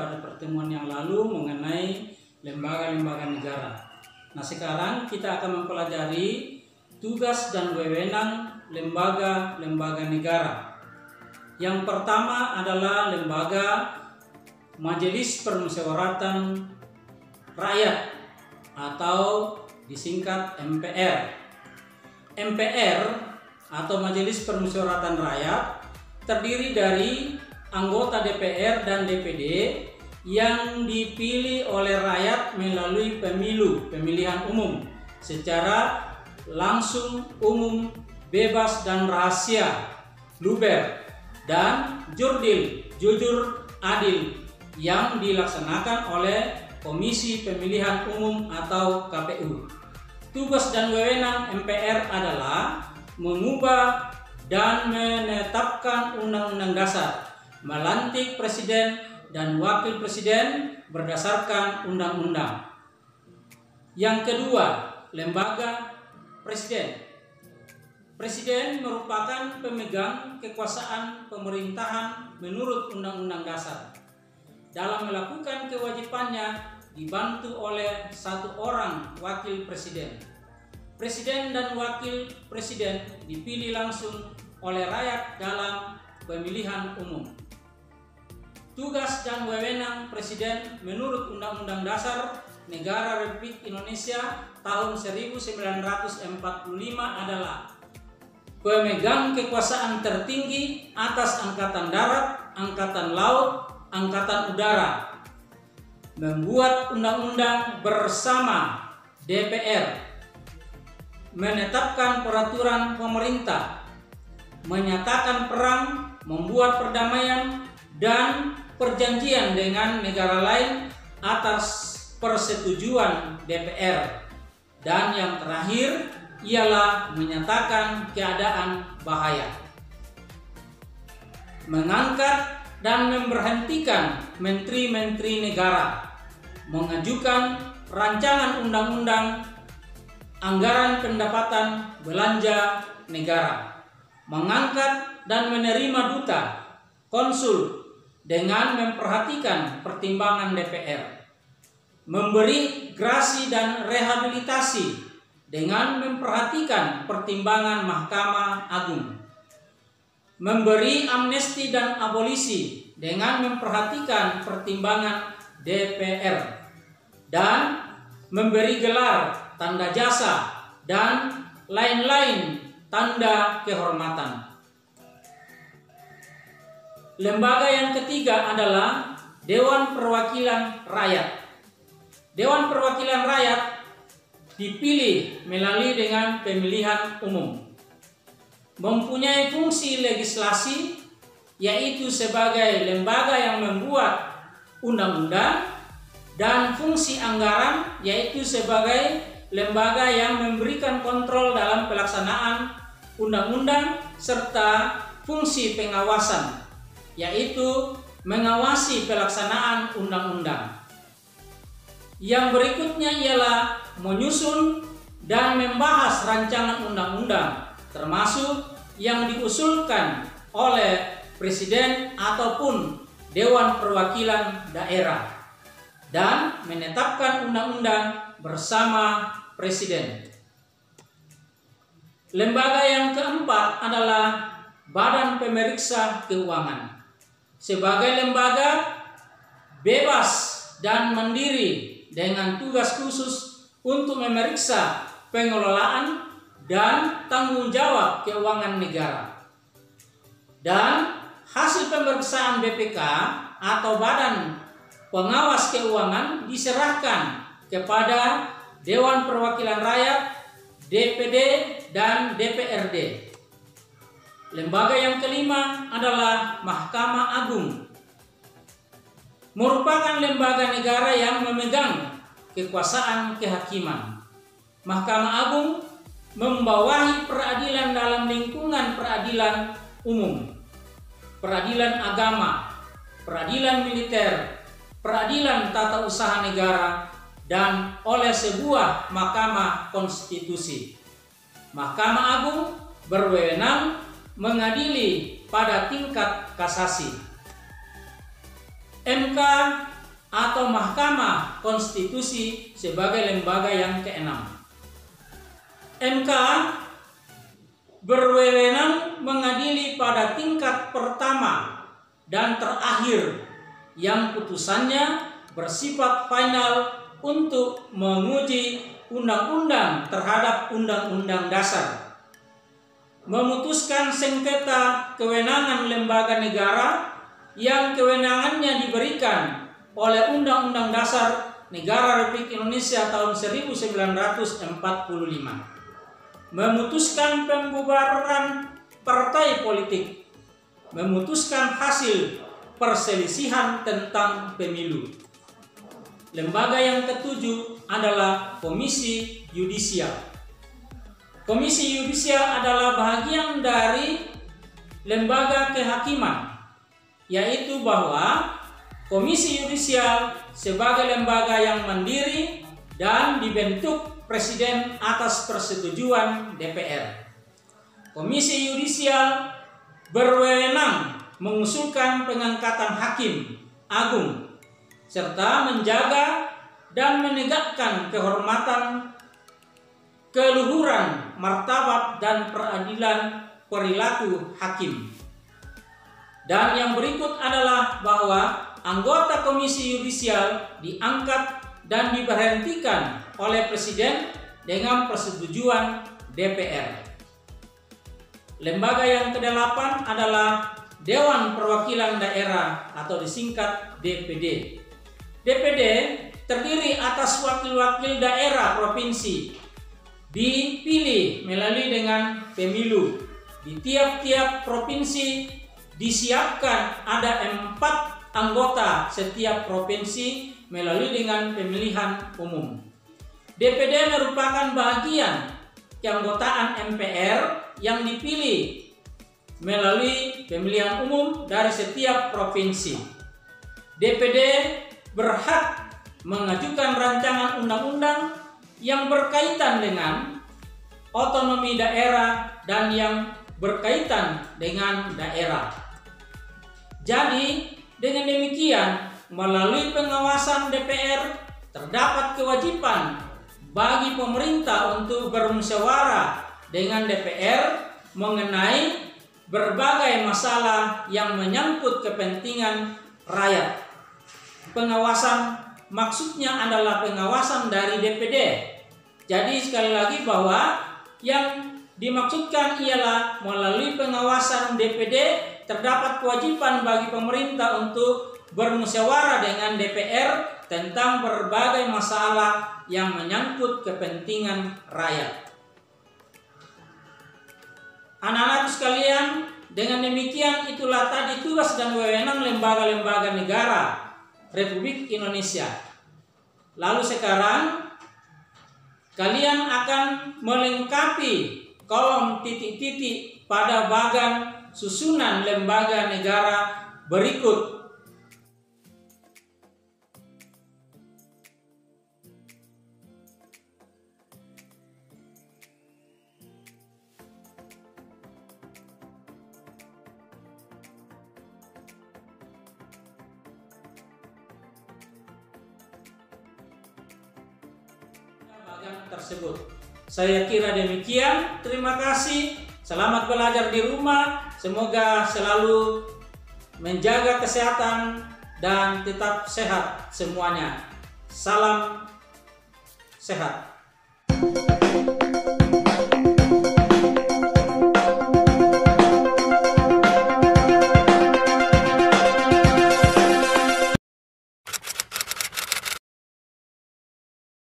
pada pertemuan yang lalu mengenai lembaga-lembaga negara. Nah, sekarang kita akan mempelajari tugas dan wewenang lembaga-lembaga negara. Yang pertama adalah lembaga Majelis Permusyawaratan Rakyat atau disingkat MPR. MPR atau Majelis Permusyawaratan Rakyat terdiri dari anggota DPR dan DPD yang dipilih oleh rakyat melalui pemilihan umum secara langsung, umum, bebas dan rahasia, luber, dan jurdil, jujur, adil, yang dilaksanakan oleh Komisi Pemilihan Umum atau KPU. Tugas dan wewenang MPR adalah mengubah dan menetapkan undang-undang dasar, melantik presiden dan wakil presiden berdasarkan undang-undang. Yang kedua, lembaga presiden. Presiden merupakan pemegang kekuasaan pemerintahan menurut undang-undang dasar. Dalam melakukan kewajibannya dibantu oleh satu orang wakil presiden. Presiden dan wakil presiden dipilih langsung oleh rakyat dalam pemilihan umum. Tugas dan wewenang presiden menurut Undang-Undang Dasar Negara Republik Indonesia tahun 1945 adalah pemegang kekuasaan tertinggi atas Angkatan Darat, Angkatan Laut, Angkatan Udara, membuat undang-undang bersama DPR, menetapkan peraturan pemerintah, menyatakan perang, membuat perdamaian dan perjanjian dengan negara lain atas persetujuan DPR, dan yang terakhir ialah menyatakan keadaan bahaya, mengangkat dan memberhentikan menteri-menteri negara, mengajukan rancangan undang-undang, anggaran pendapatan belanja negara, mengangkat dan menerima duta, konsul dengan memperhatikan pertimbangan DPR, memberi grasi dan rehabilitasi dengan memperhatikan pertimbangan Mahkamah Agung, memberi amnesti dan abolisi dengan memperhatikan pertimbangan DPR, dan memberi gelar, tanda jasa, dan lain-lain tanda kehormatan. Lembaga yang ketiga adalah Dewan Perwakilan Rakyat. Dewan Perwakilan Rakyat dipilih melalui dengan pemilihan umum. Mempunyai fungsi legislasi, yaitu sebagai lembaga yang membuat undang-undang, dan fungsi anggaran, yaitu sebagai lembaga yang memberikan kontrol dalam pelaksanaan undang-undang, serta fungsi pengawasan, yaitu mengawasi pelaksanaan undang-undang. Yang berikutnya ialah menyusun dan membahas rancangan undang-undang, termasuk yang diusulkan oleh Presiden ataupun Dewan Perwakilan Daerah, dan menetapkan undang-undang bersama Presiden. Lembaga yang keempat adalah Badan Pemeriksa Keuangan. Sebagai lembaga bebas dan mandiri dengan tugas khusus untuk memeriksa pengelolaan dan tanggung jawab keuangan negara. Dan hasil pemeriksaan BPK atau Badan Pengawas Keuangan diserahkan kepada Dewan Perwakilan Rakyat, DPD, dan DPRD. Lembaga yang kelima adalah Mahkamah Agung. Merupakan lembaga negara yang memegang kekuasaan kehakiman. Mahkamah Agung membawahi peradilan dalam lingkungan peradilan umum, peradilan agama, peradilan militer, peradilan tata usaha negara, dan oleh sebuah mahkamah konstitusi. Mahkamah Agung berwenang mengadili pada tingkat kasasi. MK atau Mahkamah Konstitusi sebagai lembaga yang keenam. MK berwenang mengadili pada tingkat pertama dan terakhir yang putusannya bersifat final untuk menguji undang-undang terhadap undang-undang dasar, memutuskan sengketa kewenangan lembaga negara yang kewenangannya diberikan oleh Undang-Undang Dasar Negara Republik Indonesia tahun 1945, memutuskan pembubaran partai politik, memutuskan hasil perselisihan tentang pemilu. Lembaga yang ketujuh adalah Komisi Yudisial. Komisi Yudisial adalah bagian dari lembaga kehakiman, yaitu bahwa Komisi Yudisial sebagai lembaga yang mandiri dan dibentuk Presiden atas persetujuan DPR. Komisi Yudisial berwenang mengusulkan pengangkatan hakim agung serta menjaga dan menegakkan kehormatan, keluhuran, martabat dan peradilan perilaku hakim. Dan yang berikut adalah bahwa anggota Komisi Yudisial diangkat dan diberhentikan oleh Presiden dengan persetujuan DPR. Lembaga yang ke-8 adalah Dewan Perwakilan Daerah atau disingkat DPD. DPD terdiri atas wakil-wakil daerah provinsi, dipilih melalui dengan pemilu. Di tiap-tiap provinsi disiapkan ada 4 anggota setiap provinsi melalui dengan pemilihan umum. DPD merupakan bagian keanggotaan MPR yang dipilih melalui pemilihan umum dari setiap provinsi. DPD berhak mengajukan rancangan undang-undang yang berkaitan dengan otonomi daerah dan yang berkaitan dengan daerah. Jadi, dengan demikian, melalui pengawasan DPR terdapat kewajiban bagi pemerintah untuk bermusyawarah dengan DPR mengenai berbagai masalah yang menyangkut kepentingan rakyat. Pengawasan maksudnya adalah pengawasan dari DPD. Jadi sekali lagi bahwa yang dimaksudkan ialah melalui pengawasan DPD terdapat kewajiban bagi pemerintah untuk bermusyawarah dengan DPR tentang berbagai masalah yang menyangkut kepentingan rakyat. Anak-anak sekalian, dengan demikian itulah tadi tugas dan wewenang lembaga-lembaga negara Republik Indonesia. Lalu sekarang kalian akan melengkapi kolom titik-titik pada bagan susunan lembaga negara berikut. Tersebut. Saya kira demikian. Terima kasih. Selamat belajar di rumah. Semoga selalu menjaga kesehatan dan tetap sehat semuanya. Salam sehat.